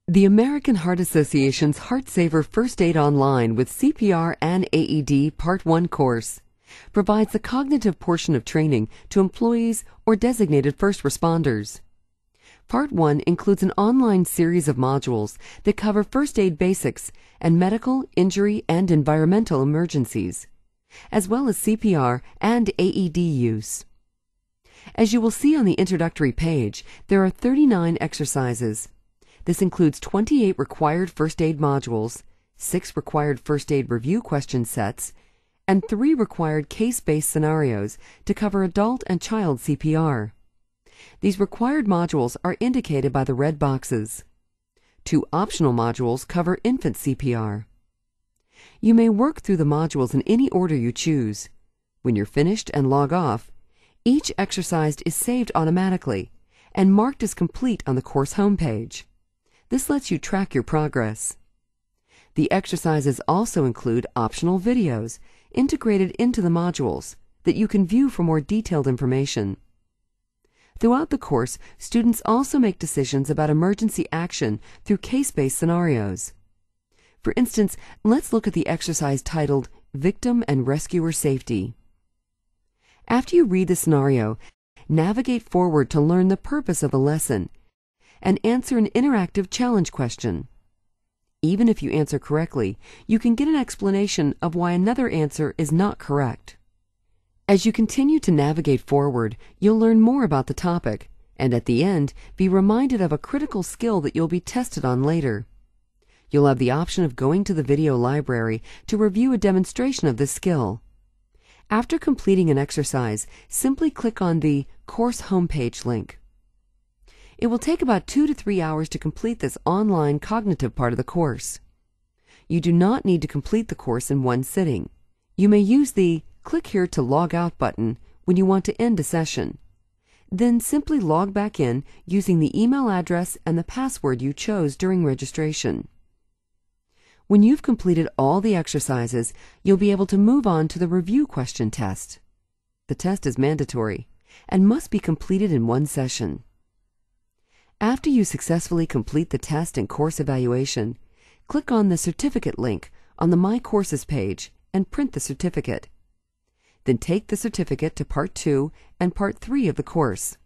The American Heart Association's Heartsaver First Aid Online with CPR and AED Part 1 course provides the cognitive portion of training to employees or designated first responders. Part 1 includes an online series of modules that cover first aid basics and medical, injury, and environmental emergencies, as well as CPR and AED use. As you will see on the introductory page, there are 39 exercises. This includes 28 required first aid modules, 6 required first aid review question sets, and 3 required case-based scenarios to cover adult and child CPR. These required modules are indicated by the red boxes. 2 optional modules cover infant CPR. You may work through the modules in any order you choose. When you're finished and log off, each exercise is saved automatically and marked as complete on the course homepage. This lets you track your progress. The exercises also include optional videos integrated into the modules that you can view for more detailed information. Throughout the course, students also make decisions about emergency action through case-based scenarios. For instance, let's look at the exercise titled Victim and Rescuer Safety. After you read the scenario, navigate forward to learn the purpose of the lesson and answer an interactive challenge question. Even if you answer correctly, you can get an explanation of why another answer is not correct. As you continue to navigate forward, you'll learn more about the topic, and at the end, be reminded of a critical skill that you'll be tested on later. You'll have the option of going to the video library to review a demonstration of this skill. After completing an exercise, simply click on the Course Homepage link. It will take about 2 to 3 hours to complete this online cognitive part of the course. You do not need to complete the course in one sitting. You may use the Click here to log out button when you want to end a session. Then simply log back in using the email address and the password you chose during registration. When you've completed all the exercises, you'll be able to move on to the review question test. The test is mandatory and must be completed in one session. After you successfully complete the test and course evaluation, click on the certificate link on the My Courses page and print the certificate. Then take the certificate to Part 2 and Part 3 of the course,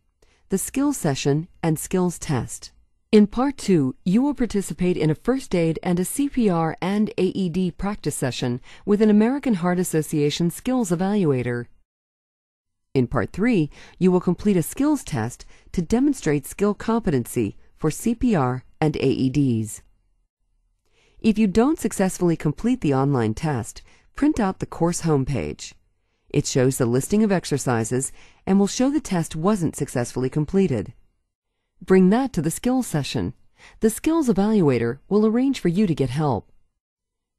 the Skills Session and Skills Test. In Part 2, you will participate in a first aid and a CPR and AED practice session with an American Heart Association Skills Evaluator. In Part 3, you will complete a skills test to demonstrate skill competency for CPR and AEDs. If you don't successfully complete the online test, print out the course homepage. It shows the listing of exercises and will show the test wasn't successfully completed. Bring that to the skills session. The skills evaluator will arrange for you to get help.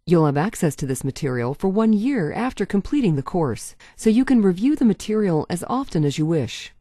You'll have access to this material for 1 year after completing the course, so you can review the material as often as you wish.